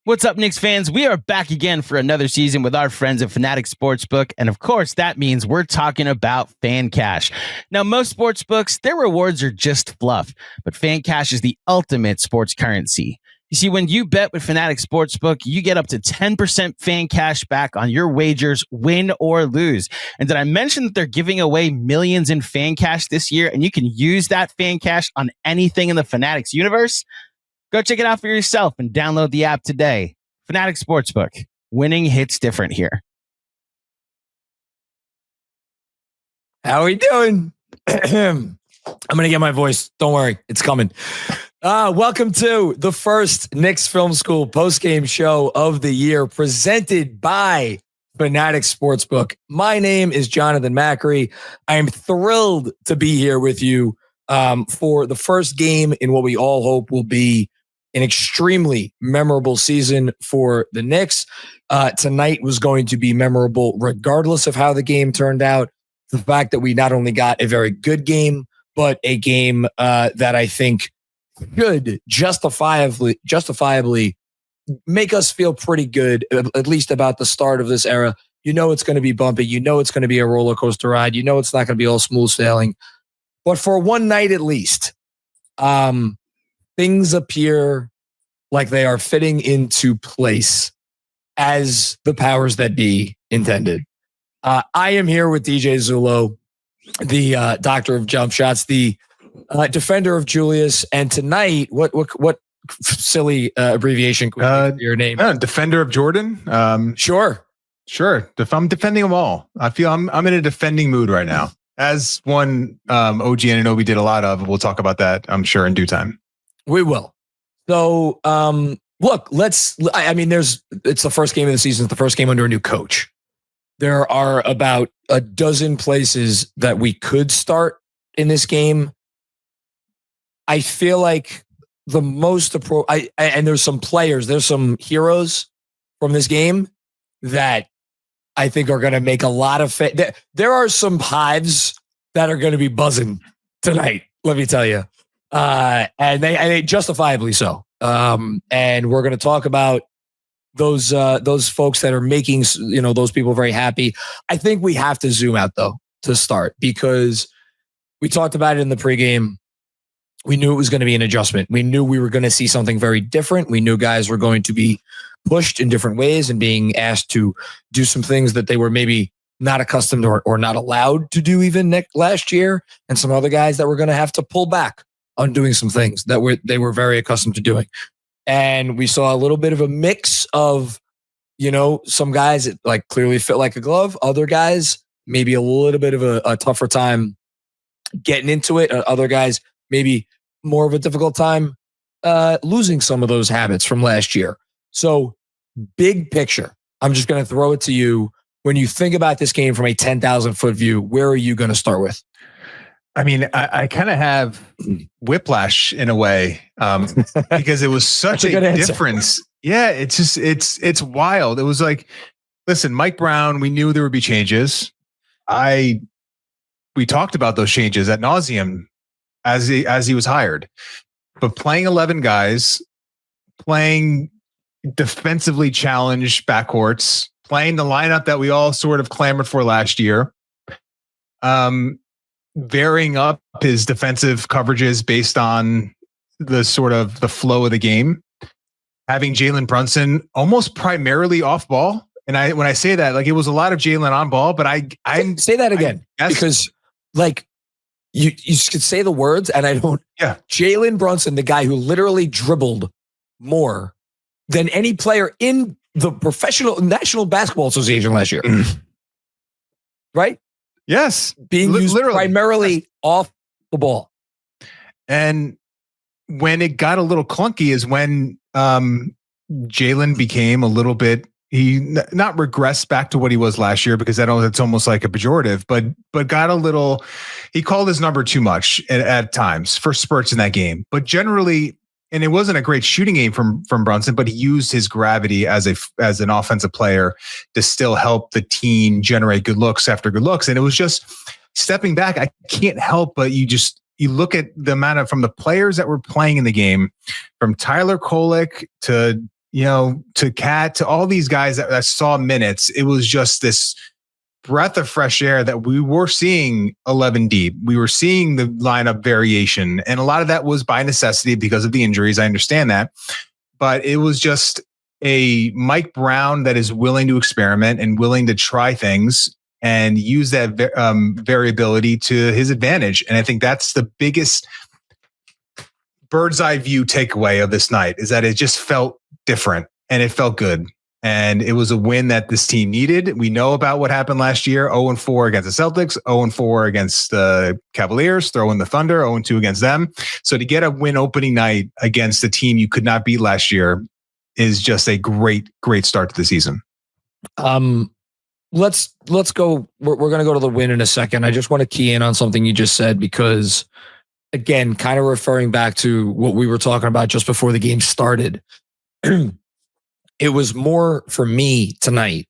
What's up, Knicks fans? We are back again for another season with our friends at FANATICS Sportsbook. And of course, that means we're talking about FANCASH. Now, most sportsbooks, their rewards are just fluff, but FANCASH is the ultimate sports currency. You see, when you bet with FANATICS Sportsbook, you get up to 10% FANCASH back on your wagers, win or lose. And did I mention that they're giving away millions in FANCASH this year, and you can use that FANCASH on anything in the FANATICS universe? Go check it out for yourself and download the app today. FANATICS Sportsbook. Winning hits different here. How are we doing? I'm going to get my voice. Don't worry. It's coming. Welcome to the first Knicks Film School postgame show of the year presented by FANATICS Sportsbook. My name is Jonathan Macri. I am thrilled to be here with you for the first game in what we all hope will be an extremely memorable season for the Knicks. Tonight was going to be memorable regardless of how the game turned out. The fact that we not only got a very good game, but a game that I think should justifiably make us feel pretty good, at least about the start of this era. You know it's going to be bumpy. You know it's going to be a roller coaster ride. You know it's not going to be all smooth sailing. But for one night at least, things appear like they are fitting into place as the powers that be intended. I am here with DJ Zullo, the doctor of jump shots, the defender of Julius, and tonight, what silly abbreviation could be your name? Defender of Jordan. Sure. If I'm defending them all, I feel I'm in a defending mood right now. As one OG Anunoby did a lot of. We'll talk about that, I'm sure, in due time. We will. So, look, it's the first game of the season. It's the first game under a new coach. There are about a dozen places that we could start in this game. I feel like the most and there's some players, there's some heroes from this game that I think are going to make a lot of there are some hives that are going to be buzzing tonight, let me tell you. And they justifiably so. And we're going to talk about those folks that are making, those people very happy. I think we have to zoom out though to start, because we talked about it in the pregame. We knew it was going to be an adjustment. We knew we were going to see something very different. We knew guys were going to be pushed in different ways and being asked to do some things that they were maybe not accustomed or not allowed to do even last year. And some other guys that were going to have to pull back on doing some things that they were very accustomed to doing. And we saw a little bit of a mix of, some guys that like clearly fit like a glove. Other guys, maybe a little bit of a tougher time getting into it. Other guys, maybe more of a difficult time losing some of those habits from last year. So big picture, I'm just going to throw it to you. When you think about this game from a 10,000 foot view, where are you going to start with? I mean, I kind of have whiplash in a way because it was such a difference. Yeah, it's wild. It was like, listen, Mike Brown, we knew there would be changes. We talked about those changes ad nauseum as he was hired. But playing 11 guys, playing defensively challenged backcourts, playing the lineup that we all sort of clamored for last year, varying up his defensive coverages based on the sort of the flow of the game, having Jalen Brunson almost primarily off ball. And when I say that, like, it was a lot of Jalen on ball, but I say that again, because like you could say the words and I don't. Yeah. Jalen Brunson, the guy who literally dribbled more than any player in the professional National Basketball Association last year. Right? Yes. Being used literally primarily off the ball. And when it got a little clunky is when Jalen became a little bit, he not regressed back to what he was last year, because it's almost like a pejorative, but got a little, he called his number too much at times for spurts in that game. But generally, and it wasn't a great shooting game from Brunson, but he used his gravity as an offensive player to still help the team generate good looks after good looks. And it was just stepping back. I can't help but you look at the amount of, from the players that were playing in the game, from Tyler Kolek to to Cat, to all these guys that saw minutes, it was just this breath of fresh air that we were seeing 11 deep. We were seeing the lineup variation. And a lot of that was by necessity because of the injuries. I understand that. But it was just a Mike Brown that is willing to experiment and willing to try things and use that variability to his advantage. And I think that's the biggest bird's eye view takeaway of this night, is that it just felt different and it felt good. And it was a win that this team needed. We know about what happened last year: 0-4 against the Celtics, 0-4 against the Cavaliers, throw in the Thunder, 0-2 against them. So to get a win opening night against a team you could not beat last year is just a great, great start to the season. Let's go. We're going to go to the win in a second. I just want to key in on something you just said, because again, kind of referring back to what we were talking about just before the game started. It was more for me tonight,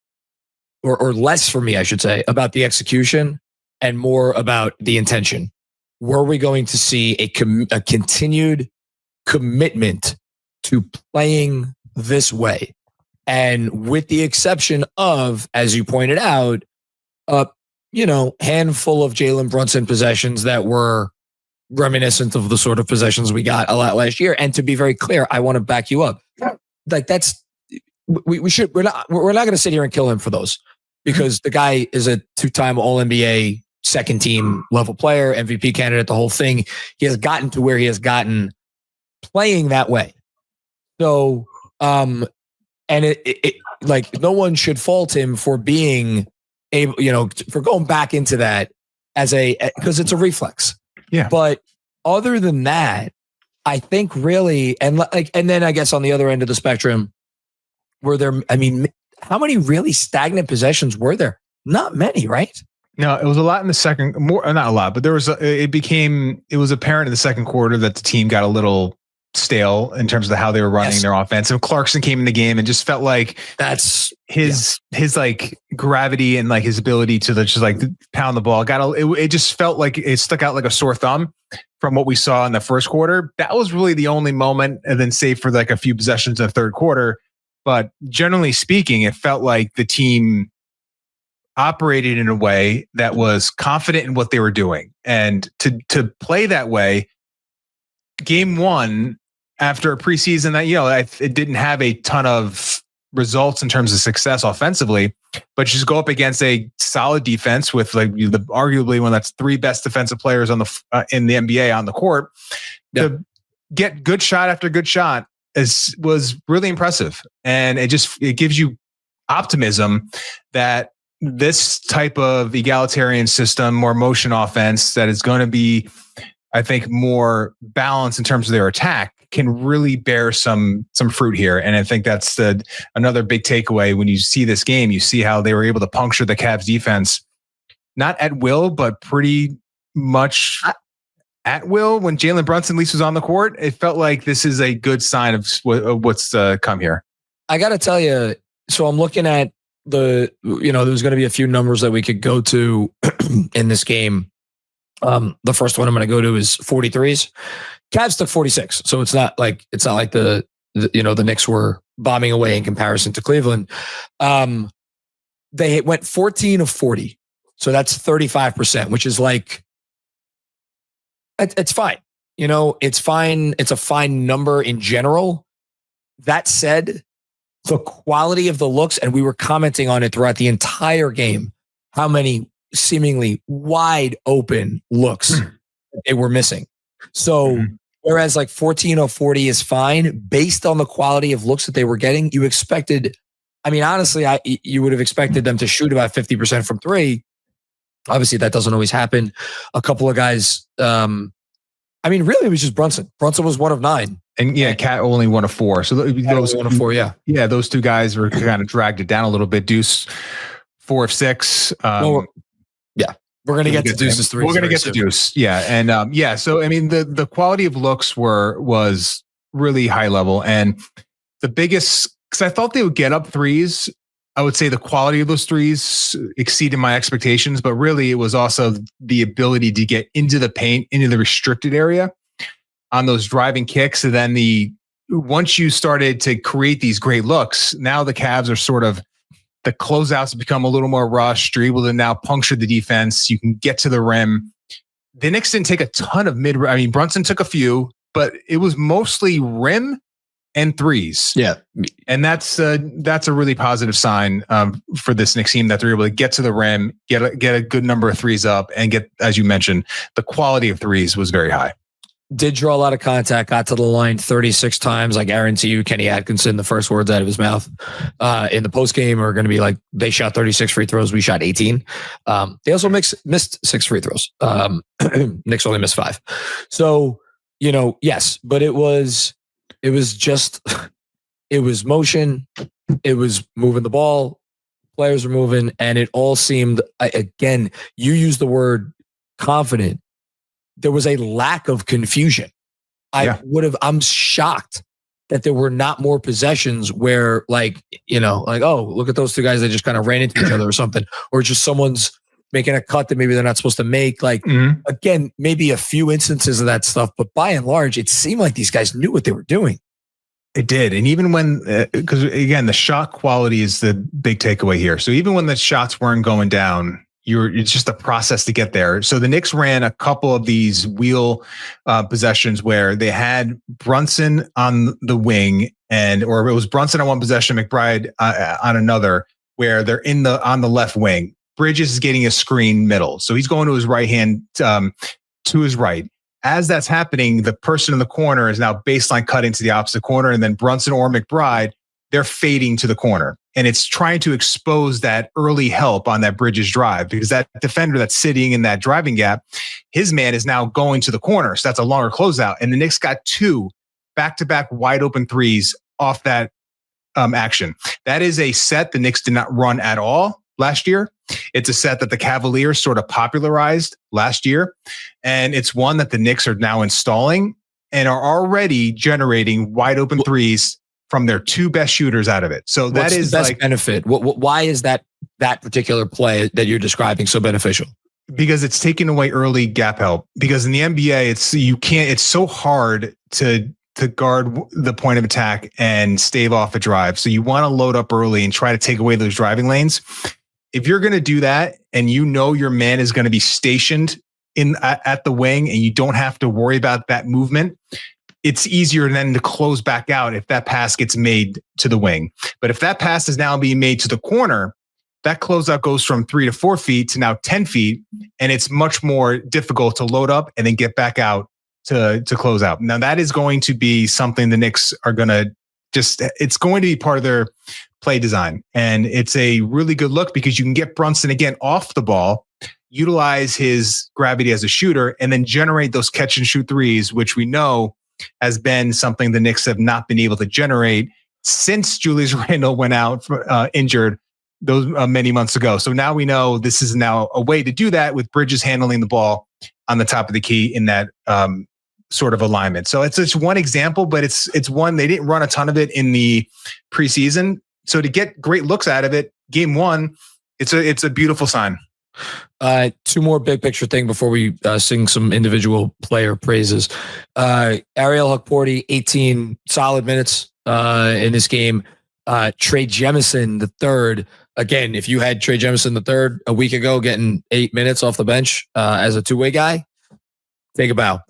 or less for me, I should say, about the execution and more about the intention. Were we going to see a continued commitment to playing this way? And with the exception of, as you pointed out, handful of Jalen Brunson possessions that were reminiscent of the sort of possessions we got a lot last year. And to be very clear, I want to back you up. Like we're not going to sit here and kill him for those, because the guy is a 2-time All-NBA second team level player, MVP candidate, the whole thing. He has gotten to where he has gotten playing that way. So, and it like, no one should fault him for being able, for going back into that because it's a reflex. Yeah. But other than that, I think really, and then I guess on the other end of the spectrum, how many really stagnant possessions were there? Not many, right? No, it was a lot in the second, not a lot, but it was apparent in the second quarter that the team got a little stale in terms of how they were running their offense. And Clarkson came in the game and just felt like that's his like gravity and like his ability to just like pound the ball. It just felt like it stuck out like a sore thumb from what we saw in the first quarter. That was really the only moment, and then save for like a few possessions in the third quarter. But generally speaking, it felt like the team operated in a way that was confident in what they were doing. And to play that way, game one, after a preseason that, it didn't have a ton of results in terms of success offensively, but just go up against a solid defense with like arguably one that's 3 best defensive players on in the NBA on the court, to get good shot after good shot was really impressive. And it gives you optimism that this type of egalitarian system, more motion offense that is going to be, I think, more balanced in terms of their attack, can really bear some fruit here. And I think that's another big takeaway when you see this game. You see how they were able to puncture the Cavs defense, not at will, but pretty much at will. When Jalen Brunson at least was on the court, it felt like this is a good sign of what's come here. I got to tell you, so I'm looking at there's going to be a few numbers that we could go to in this game. The first one I'm going to go to is 43s. Cavs took 46. So it's not like the Knicks were bombing away in comparison to Cleveland. They went 14 of 40. So that's 35%, which is like, it's fine. It's fine. It's a fine number in general. That said, the quality of the looks, and we were commenting on it throughout the entire game, how many seemingly wide open looks they were missing. So whereas like 14 of 40 is fine based on the quality of looks that they were getting, you expected, honestly, you would have expected them to shoot about 50% from 3. Obviously that doesn't always happen. A couple of guys, really it was just Brunson. Brunson was 1 of 9. And Cat only 1 of 4. So those 1 of 4, yeah. Yeah, those 2 guys were kind of dragged it down a little bit. Deuce 4 of 6. We're going to get to Deuce's 3. We're going to get to Deuce. Yeah. And so the quality of looks was really high level. And the biggest, because I thought they would get up threes, I would say the quality of those threes exceeded my expectations, but really it was also the ability to get into the paint, into the restricted area on those driving kicks, and then the once you started to create these great looks, now the Cavs are sort of, the closeouts become a little more rushed. You're able to now puncture the defense. You can get to the rim. The Knicks didn't take a ton of Brunson took a few, but it was mostly rim and threes. Yeah. And that's a really positive sign for this Knicks team, that they're able to get to the rim, get a good number of threes up, and get, as you mentioned, the quality of threes was very high. Did draw a lot of contact, got to the line 36 times. I guarantee you, Kenny Atkinson, the first words out of his mouth in the postgame are going to be like, they shot 36 free throws, we shot 18. They also missed 6 free throws. Knicks only missed 5. So, yes, but it was just, it was motion. It was moving the ball. Players were moving, and it all seemed, again, you used the word confident. There was a lack of confusion. I'm shocked that there were not more possessions where oh, look at those two guys. They just kind of ran into each other or something, or just someone's making a cut that maybe they're not supposed to make. Again, maybe a few instances of that stuff, but by and large, it seemed like these guys knew what they were doing. It did. And even when, because again, the shot quality is the big takeaway here. So even when the shots weren't going down, it's just a process to get there. So the Knicks ran a couple of these wheel possessions where they had Brunson on the wing, or it was Brunson on one possession, McBride on another, where they're on the left wing. Bridges is getting a screen middle, so he's going to his right hand to his right. As that's happening, the person in the corner is now baseline cutting to the opposite corner, and then Brunson or McBride, they're fading to the corner. And it's trying to expose that early help on that Bridges drive, because that defender that's sitting in that driving gap, his man is now going to the corner. So that's a longer closeout. And the Knicks got 2 back-to-back wide open threes off that action. That is a set the Knicks did not run at all last year. It's a set that the Cavaliers sort of popularized last year. And it's one that the Knicks are now installing and are already generating wide open threes from their 2 best shooters out of it. So that is the best benefit. Why is that particular play that you're describing so beneficial? Because it's taking away early gap help. Because in the NBA, it's so hard to guard the point of attack and stave off a drive. So you want to load up early and try to take away those driving lanes. If you're going to do that, and your man is going to be stationed at the wing, and you don't have to worry about that movement, it's easier then to close back out if that pass gets made to the wing. But if that pass is now being made to the corner, that closeout goes from 3 to 4 feet to now 10 feet. And it's much more difficult to load up and then get back out to close out. Now that is going to be something the Knicks are going to it's going to be part of their play design. And it's a really good look because you can get Brunson again off the ball, utilize his gravity as a shooter, and then generate those catch and shoot threes, which we know has been something the Knicks have not been able to generate since Julius Randle went out injured those many months ago. So now we know this is now a way to do that with Bridges handling the ball on the top of the key in that sort of alignment. So it's just one example, but it's one, they didn't run a ton of it in the preseason. So to get great looks out of it, game 1, it's a beautiful sign. 2 more big picture thing before we sing some individual player praises. Ariel Hukporti, 18 solid minutes in this game. Trey Jemison III. Again, if you had Trey Jemison III a week ago getting 8 minutes off the bench as a 2-way guy, take a bow.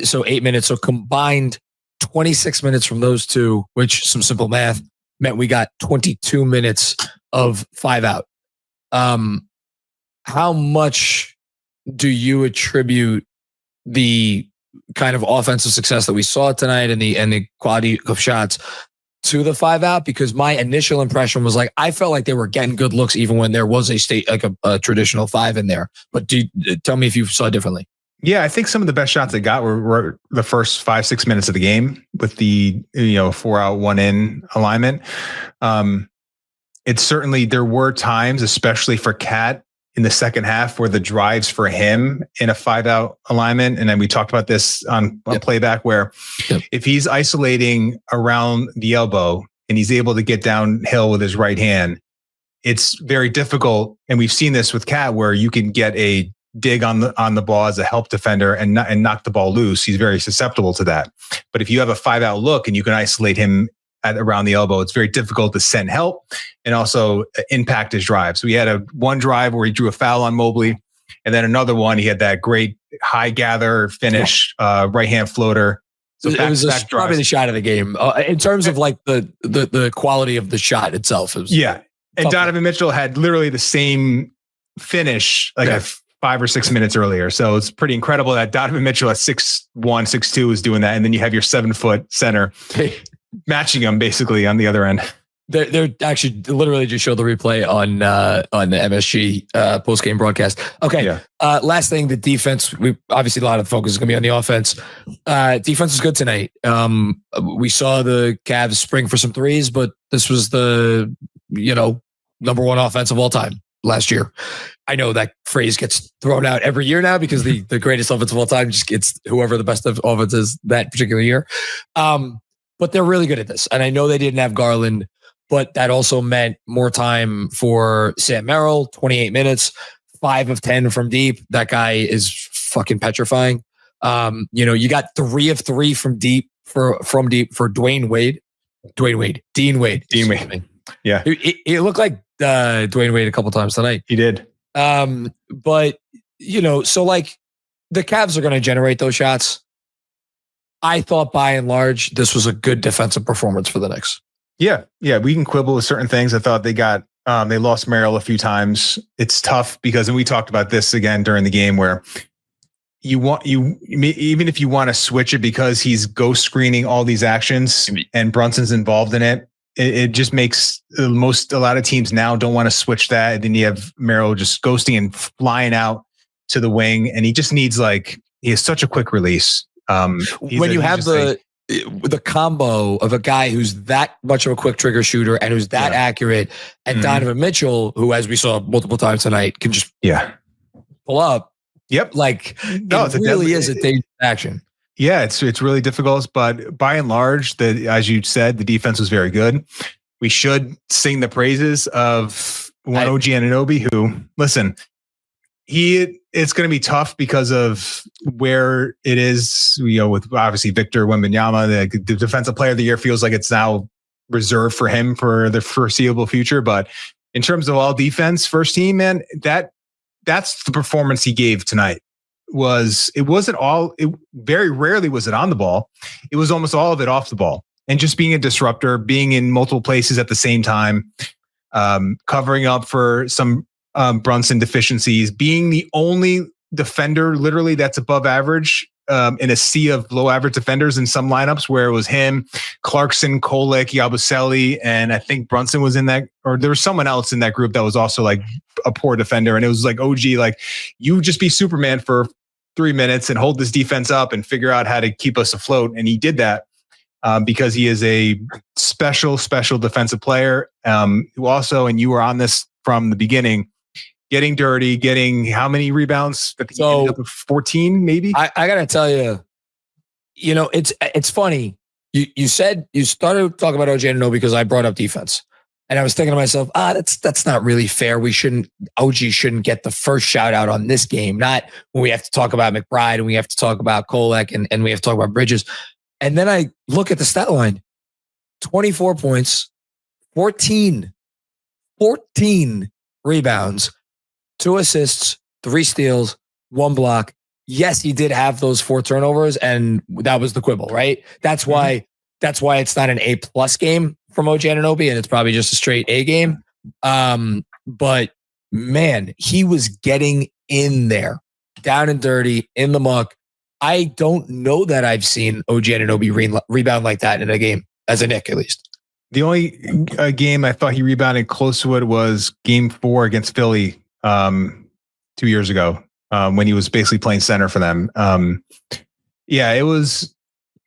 So 8 minutes. So combined 26 minutes from those 2, which some simple math meant we got 22 minutes of 5 out. How much do you attribute the kind of offensive success that we saw tonight and the quality of shots to the 5 out? Because my initial impression was I felt like they were getting good looks even when there was a traditional 5 in there. But tell me if you saw it differently. Yeah, I think some of the best shots they got were the first 5-6 minutes of the game with the 4 out 1 in alignment. It's certainly, there were times, especially for Cat in the second half, where the drives for him in a 5 out alignment. And then we talked about this on playback, where if he's isolating around the elbow and he's able to get downhill with his right hand, it's very difficult. And we've seen this with Cat, where you can get a dig on the ball as a help defender and knock the ball loose. He's very susceptible to that. But if you have a 5-out look and you can isolate him at around the elbow, it's very difficult to send help and also impact his drive. So he had one drive where he drew a foul on Mobley, and then another one he had that great high gather finish, right hand floater. So it was probably the shot of the game in terms of like the quality of the shot itself. It was and Donovan Mitchell had literally the same finish 5 or 6 minutes earlier. So it's pretty incredible that Donovan Mitchell at 6'1", 6'2" is doing that, and then you have your 7-foot center matching him basically on the other end. They're actually literally just show the replay on the MSG post-game broadcast. Okay. Yeah. Last thing, the defense. We obviously a lot of focus is going to be on the offense. Defense is good tonight. We saw the Cavs spring for some threes, but this was the number one offense of all time last year. I know that phrase gets thrown out every year now because the greatest offense of all time just gets whoever the best of offense is that particular year. But they're really good at this, and I know they didn't have Garland. But that also meant more time for Sam Merrill, 28 minutes, 5 of 10 from deep. That guy is fucking petrifying. You got 3 of 3 from deep for Dean Wade. Yeah. He looked like Dwayne Wade a couple times tonight. He did. But so like the Cavs are going to generate those shots. I thought by and large, this was a good defensive performance for the Knicks. Yeah. We can quibble with certain things. I thought they lost Merrill a few times. It's tough because, and we talked about this again during the game, where even if you want to switch it because he's ghost screening all these actions and Brunson's involved in it, it just makes a lot of teams now don't want to switch that. And then you have Merrill just ghosting and flying out to the wing, and he just needs he has such a quick release. When you have the combo of a guy who's that much of a quick trigger shooter and who's that accurate, and Donovan Mitchell, who, as we saw multiple times tonight, can just pull up. Yep. It really is a dangerous action. Yeah, it's really difficult, but by and large, as you said, the defense was very good. We should sing the praises of OG Anunoby, who, listen, it's going to be tough because of where it is, with obviously Victor Wembanyama, the defensive player of the year feels like it's now reserved for him for the foreseeable future. But in terms of all defense, first team, man, that's the performance he gave tonight. Very rarely was it on the ball. It was almost all of it off the ball, and just being a disruptor, being in multiple places at the same time, covering up for some Brunson deficiencies, being the only defender literally that's above average in a sea of low average defenders in some lineups, where it was him, Clarkson, Kolek, Yabusele, and I think Brunson was in that, or there was someone else in that group that was also like a poor defender. And it was like, OG, you just be Superman for 3 minutes and hold this defense up and figure out how to keep us afloat. And he did that because he is a special defensive player who also, and you were on this from the beginning, getting dirty, getting how many rebounds? So 14, maybe. I gotta tell you, it's funny. You said you started talking about OG Anunoby because I brought up defense, and I was thinking to myself, that's not really fair. OG shouldn't get the first shout out on this game. Not when we have to talk about McBride and we have to talk about Kolek and we have to talk about Bridges. And then I look at the stat line: 24 points, 14 rebounds, 2 assists, 3 steals, 1 block. Yes, he did have those 4 turnovers, and that was the quibble, right? That's why it's not an A+ game from OG Anunoby, and it's probably just a straight A game. But man, he was getting in there, down and dirty, in the muck. I don't know that I've seen OG Anunoby rebound like that in a game, as a Knick at least. The only game I thought he rebounded close to it was Game 4 against Philly 2 years ago, when he was basically playing center for them. It was.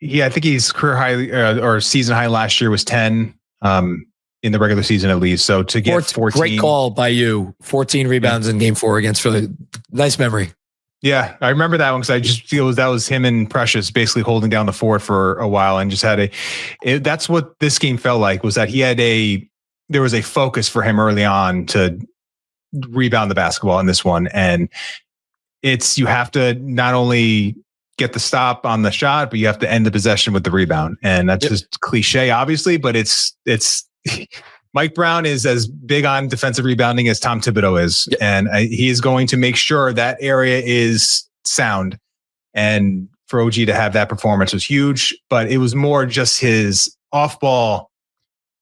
I think his career high or season high last year was 10 in the regular season at least. So to get 14, great call by you. 14 rebounds in Game 4 against Philly. Nice memory. Yeah, I remember that one because I just feel that was him and Precious basically holding down the fort for a while, and just had that's what this game felt like, was that there was a focus for him early on to rebound the basketball in this one. And you have to not only get the stop on the shot, but you have to end the possession with the rebound. And that's just cliche, obviously, but it's Mike Brown is as big on defensive rebounding as Tom Thibodeau is. Yep. And he is going to make sure that area is sound. And for OG to have that performance was huge, but it was more just his off-ball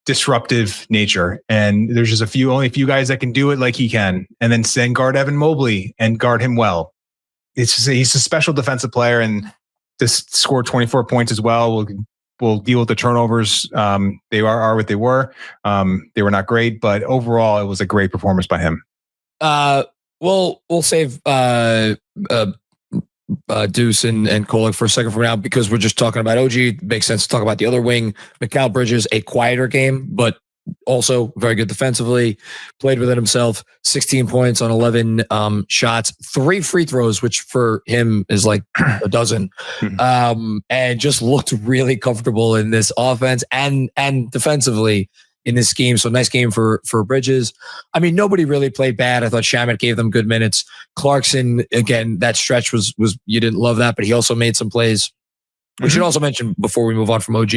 disruptive nature. And there's just only a few guys that can do it like he can. And then guard Evan Mobley and guard him well. It's just, he's a special defensive player, and just scored 24 points as well. We'll deal with the turnovers. They are what they were. They were not great, but overall, it was a great performance by him. We'll save Deuce and Kolek for a second from now, because we're just talking about OG. It makes sense to talk about the other wing. Mikal Bridges, a quieter game, but also very good defensively, played within himself, 16 points on 11 shots, 3 free throws, which for him is like a dozen, and just looked really comfortable in this offense and defensively in this game. So nice game for Bridges. I mean, nobody really played bad. I thought Shamet gave them good minutes. Clarkson, again, that stretch was you didn't love that, but he also made some plays. We should also mention, before we move on from OG,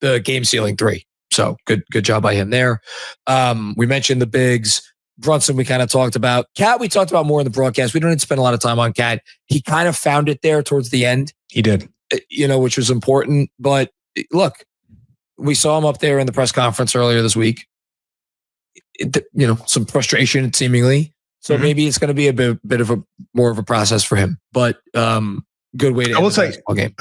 the game sealing 3. So good job by him there. We mentioned the bigs. Brunson, we kind of talked about. Cat, we talked about more in the broadcast. We don't need to spend a lot of time on Cat. He kind of found it there towards the end. He did. Which was important. But look, we saw him up there in the press conference earlier this week. Some frustration seemingly. So maybe it's going to be a bit of a more of a process for him. But good way to. I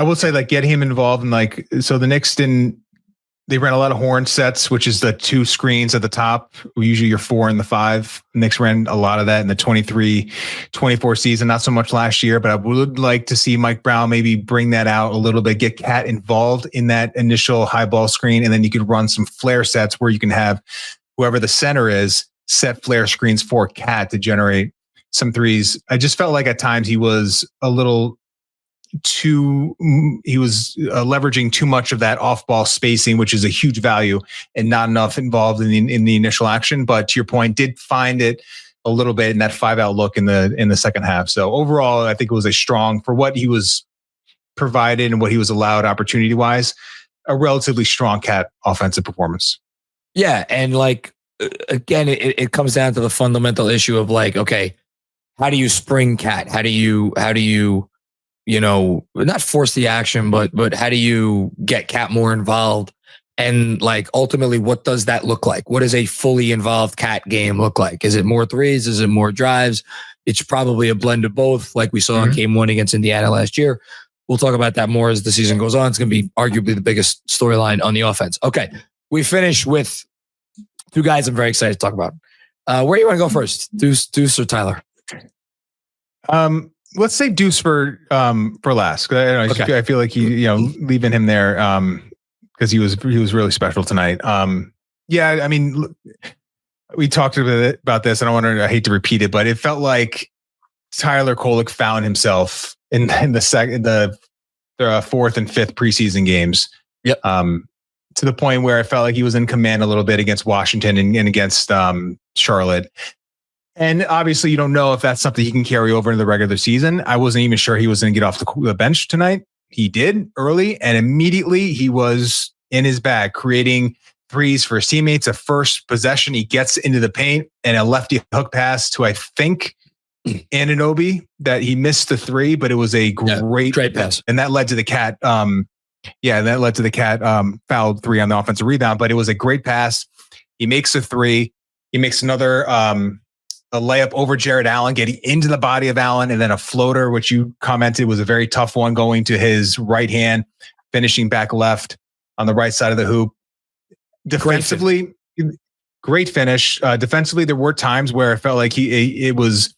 will say, like, get him involved in so the Knicks They ran a lot of horn sets, which is the 2 screens at the top. Usually your 4 and the 5. Knicks ran a lot of that in the 23-24 season, not so much last year, but I would like to see Mike Brown maybe bring that out a little bit, get Cat involved in that initial high ball screen, and then you could run some flare sets where you can have whoever the center is set flare screens for Cat to generate some threes. I just felt like at times he was leveraging too much of that off-ball spacing, which is a huge value, and not enough involved in the initial action. But to your point, did find it a little bit in that 5-out look in the second half. So overall, I think it was a strong, for what he was provided and what he was allowed opportunity-wise, a relatively strong Cat offensive performance. Yeah, and again, it comes down to the fundamental issue of okay, how do you spring Cat? How do you not force the action, but how do you get Cat more involved? And ultimately, what does that look like? What does a fully involved Cat game look like? Is it more threes? Is it more drives? It's probably a blend of both, like we saw in Game 1 against Indiana last year. We'll talk about that more as the season goes on. It's going to be arguably the biggest storyline on the offense. Okay, we finish with 2 guys I'm very excited to talk about. Where do you want to go first? Deuce or Tyler? Let's say Deuce for last. I feel like leaving him there because he was really special tonight. I mean, we talked a bit about this, and I hate to repeat it, but it felt like Tyler Kolek found himself in the 4th and 5th preseason games. Yep. To the point where I felt like he was in command a little bit against Washington and against Charlotte. And obviously, you don't know if that's something he can carry over into the regular season. I wasn't even sure he was going to get off the bench tonight. He did early, and immediately he was in his bag, creating threes for his teammates. A first possession, he gets into the paint, and a lefty hook pass to, I think, Anunoby, that he missed the 3, but it was a great pass. And that led to the Cat. Fouled 3 on the offensive rebound, but it was a great pass. He makes a 3. He makes another a layup over Jared Allen, getting into the body of Allen, and then a floater, which you commented was a very tough one, going to his right hand, finishing back left on the right side of the hoop. Defensively, great finish. Defensively, there were times where I felt like he was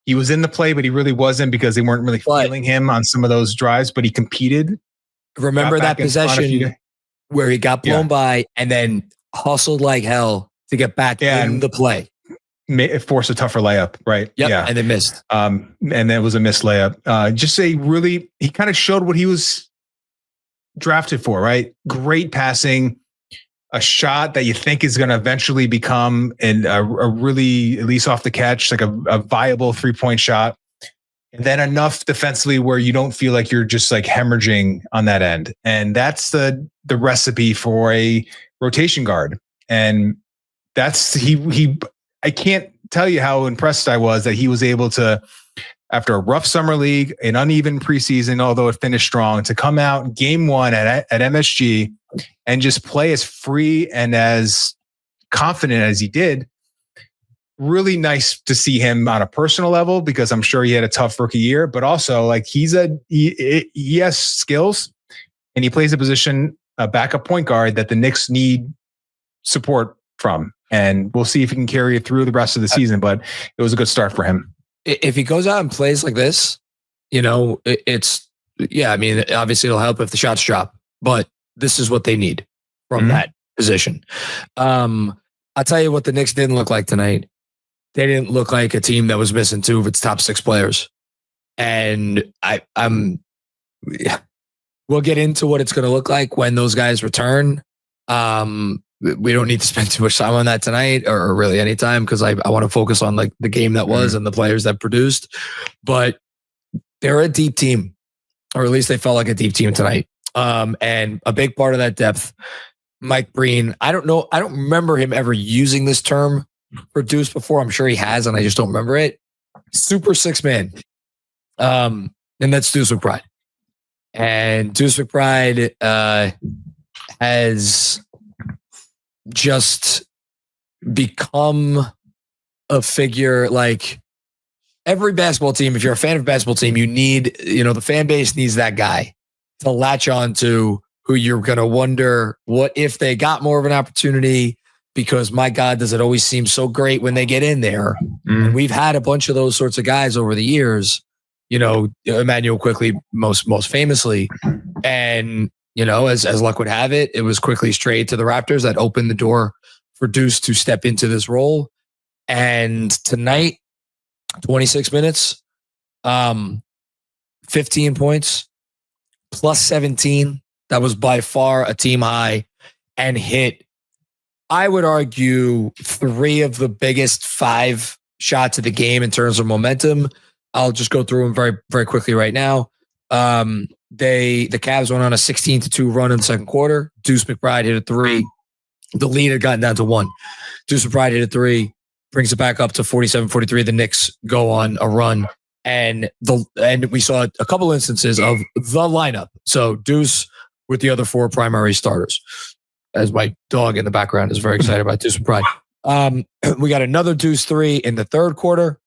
in the play, but he really wasn't, because they weren't really feeling him on some of those drives, but he competed. Remember that possession where he got blown by and then hustled like hell to get back in the play. Force a tougher layup, right? Yep, yeah, and they missed. And that was a missed layup. He kind of showed what he was drafted for, right? Great passing, a shot that you think is going to eventually become a really, at least off the catch, like a viable 3-point shot. and then enough defensively where you don't feel like you're just like hemorrhaging on that end. And that's the recipe for a rotation guard. And that's I can't tell you how impressed I was that he was able to, after a rough summer league, an uneven preseason, although it finished strong, to come out game one at MSG and just play as free and as confident as he did. Really nice to see him on a personal level, because I'm sure he had a tough rookie year, but also like he has skills and he plays a position, a backup point guard that the Knicks need support from. And we'll see if he can carry it through the rest of the season, but it was a good start for him. If he goes out and plays like this, I mean, obviously it'll help if the shots drop, but this is what they need from that position. I'll tell you what the Knicks didn't look like tonight. They didn't look like a team that was missing two of its top six players. And we'll get into what it's going to look like when those guys return. We don't need to spend too much time on that tonight, or really any time, because I want to focus on like the game that was and the players that produced. But they're a deep team, or at least they felt like a deep team tonight. And a big part of that depth, Mike Breen, I don't remember him ever using this term produced before. I'm sure he has, and I just don't remember it. Super six man. And that's Deuce McBride. And Deuce McBride has just become a figure. Like every basketball team, if you're a fan of a basketball team, you need, the fan base needs that guy to latch on to, who you're going to wonder what if they got more of an opportunity, because my God, does it always seem so great when they get in there. And we've had a bunch of those sorts of guys over the years, Emmanuel Quickly, most famously. And, as luck would have it, it was Quickly's trade to the Raptors that opened the door for Deuce to step into this role. And tonight, 26 minutes, 15 points, plus 17. That was by far a team high, and hit, I would argue, 3 of the biggest 5 shots of the game in terms of momentum. I'll just go through them very, very quickly right now. The Cavs went on a 16-2 run in the second quarter. Deuce McBride hit a 3. The lead had gotten down to 1. Deuce McBride hit a 3, brings it back up to 47-43. The Knicks go on a run, and we saw a couple instances of the lineup. So Deuce with the other 4 primary starters. As my dog in the background is very excited about Deuce McBride. We got another Deuce 3 in the third quarter.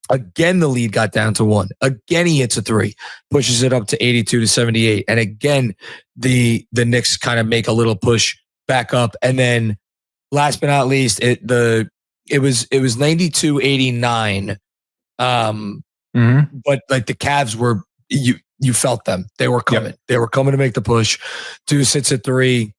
Again, the lead got down to 1. Again, he hits a 3, pushes it up to 82-78. And again, the Knicks kind of make a little push back up. And then last but not least, it was 92-89. But like the Cavs were, you felt them. They were coming. Yep. They were coming to make the push. Deuce hits a 3,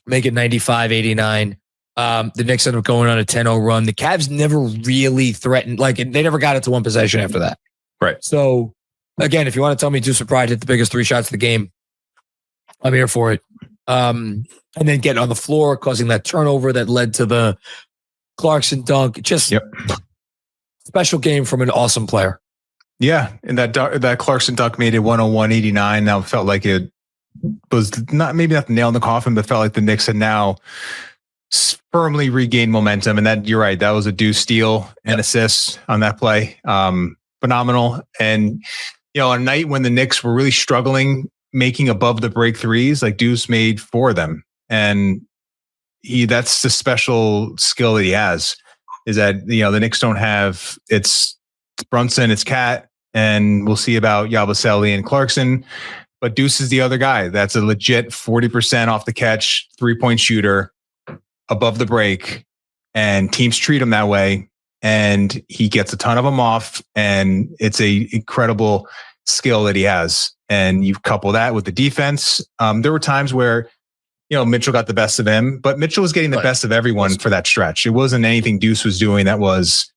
make it 95-89. The Knicks ended up going on a 10-0 run. The Cavs never really threatened, they never got it to one possession after that. Right. So again, if you want to tell me Deuce McBride hit the biggest 3 shots of the game, I'm here for it. And then getting on the floor, causing that turnover that led to the Clarkson dunk. Just special game from an awesome player. Yeah. And that Clarkson dunk made it 101-89. Now it felt like it was maybe not the nail in the coffin, but felt like the Knicks had now firmly regained momentum. And that, you're right, that was a Deuce steal and assist on that play. Phenomenal. And, on a night when the Knicks were really struggling making above the break threes, like Deuce made 4 of them. And that's the special skill that he has, is that, the Knicks don't have, it's Brunson, it's Cat, and we'll see about Yabusele and Clarkson. But Deuce is the other guy. That's a legit 40% off the catch, 3-point shooter above the break, and teams treat him that way. And he gets a ton of them off, and it's a incredible skill that he has. And you couple that with the defense. There were times where, Mitchell got the best of him, but Mitchell was getting the best of everyone for that stretch. It wasn't anything Deuce was doing that was,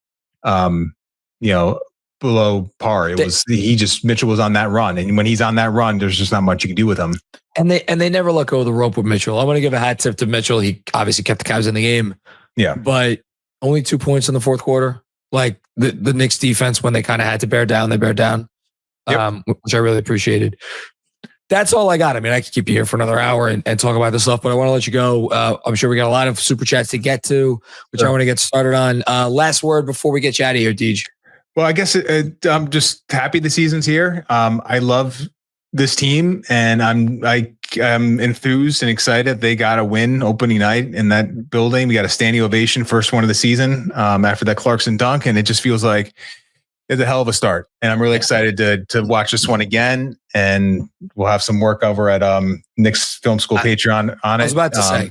below par. Mitchell was on that run. And when he's on that run, there's just not much you can do with him. And they never let go of the rope with Mitchell. I want to give a hat tip to Mitchell. He obviously kept the Cavs in the game. Yeah. But only 2 points in the fourth quarter. like the Knicks defense, when they kind of had to bear down, they bear down, which I really appreciated. That's all I got. I mean, I could keep you here for another hour and talk about this stuff, but I want to let you go. I'm sure we got a lot of super chats to get to, which I want to get started on. Last word before we get you out of here, Deej. Well, I guess I'm just happy the season's here. I love this team, and I'm enthused and excited. They got a win opening night in that building. We got a standing ovation, first one of the season after that Clarkson dunk, and it just feels like it's a hell of a start. And I'm really excited to watch this one again. And we'll have some work over at Knicks Film School Patreon on it. I was about to say,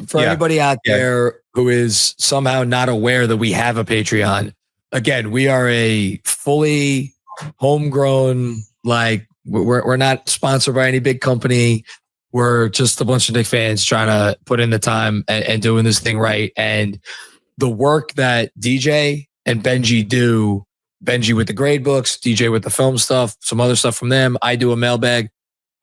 for anybody out there who is somehow not aware that we have a Patreon, again, we are a fully homegrown, like we're not sponsored by any big company. We're just a bunch of Knicks fans trying to put in the time and doing this thing right. And the work that DJ and Benji do, Benji with the grade books, DJ with the film stuff, some other stuff from them. I do a mailbag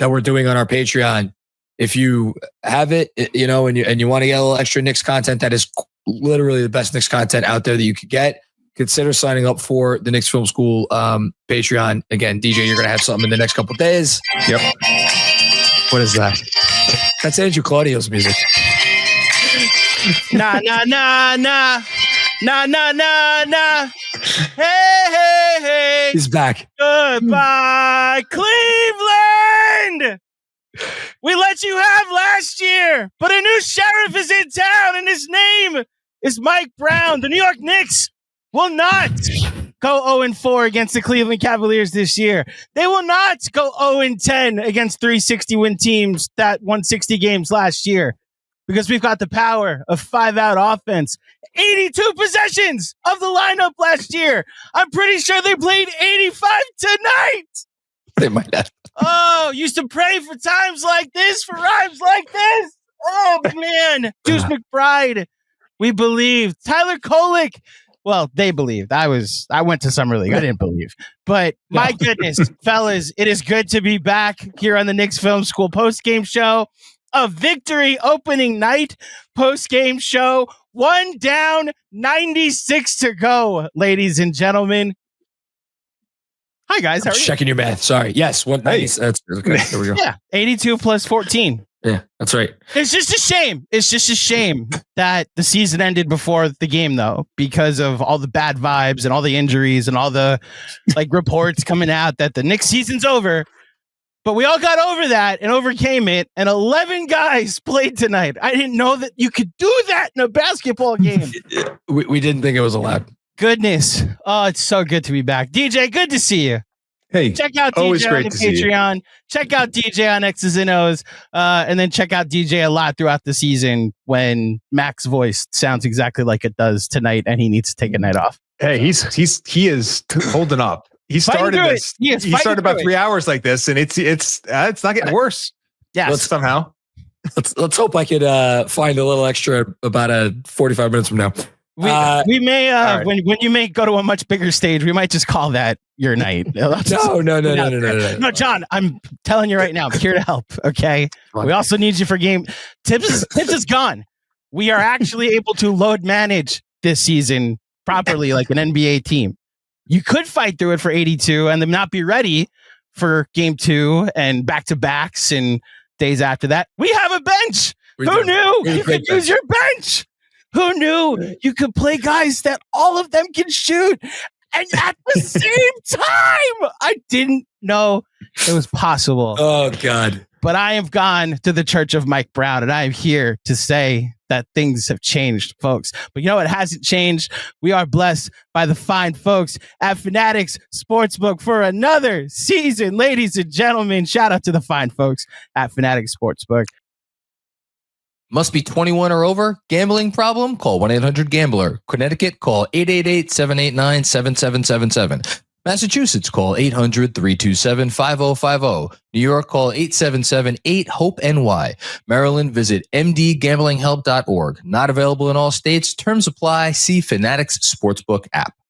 that we're doing on our Patreon. If you have it, and you want to get a little extra Knicks content, that is literally the best Knicks content out there that you could get. Consider signing up for the Knicks Film School Patreon. Again, DJ, you're going to have something in the next couple of days. Yep. What is that? That's Andrew Claudio's music. Nah. Hey. He's back. Goodbye, Cleveland. We let you have last year, but a new sheriff is in town, and his name is Mike Brown. The New York Knicks will not go 0-4 against the Cleveland Cavaliers this year. They will not go 0-10 against 360-win teams that won 60 games last year, because we've got the power of 5-out offense. 82 possessions of the lineup last year. I'm pretty sure they played 85 tonight. They might have. Oh, used to pray for times like this, for rhymes like this. Oh, man. Juice McBride. We believed. Tyler Kolek. Well, they believed. I went to Summer League. I didn't believe. But my goodness, fellas, it is good to be back here on the Knicks Film School postgame show. A victory opening night postgame show. 1 down, 96 to go, ladies and gentlemen. Hi, guys. How are you? Checking your math. Sorry. Yes. 190. That's okay. There we go. Yeah. 82 plus 14. Yeah, that's right. It's just a shame. It's just a shame that the season ended before the game, though, because of all the bad vibes and all the injuries and all the reports coming out that the Knicks season's over. But we all got over that and overcame it. And 11 guys played tonight. I didn't know that you could do that in a basketball game. We didn't think it was allowed. Goodness. Oh, it's so good to be back. DJ, good to see you. Hey, check out always DJ great on the to see you. Patreon. Check out DJ on X's and O's. And then check out DJ a lot throughout the season when Mac's voice sounds exactly like it does tonight and he needs to take a night off. Hey, he is holding up. He started this. He started about 3 hours like this, and it's not getting worse. Yes. Somehow. Let's hope I could find a little extra about 45 minutes from now. We may right. when you may go to a much bigger stage, we might just call that your night. No, John, I'm telling you right now, I'm here to help. Okay. We also need you for game. Tips is gone. We are actually able to load manage this season properly, like an NBA team. You could fight through it for 82 and then not be ready for game 2 and back-to-backs and days after that. We have a bench. Who knew you could use your bench? Who knew you could play guys that all of them can shoot and at the same time? I didn't know it was possible. Oh, God. But I have gone to the church of Mike Brown, and I am here to say that things have changed, folks. But you know what hasn't changed? We are blessed by the fine folks at Fanatics Sportsbook for another season, ladies and gentlemen. Shout out to the fine folks at Fanatics Sportsbook. Must be 21 or over. Gambling problem? Call 1-800-GAMBLER. Connecticut, call 888-789-7777. Massachusetts, call 800-327-5050. New York, call 877-8-HOPE-NY. Maryland, visit mdgamblinghelp.org. Not available in all states. Terms apply. See Fanatics Sportsbook app.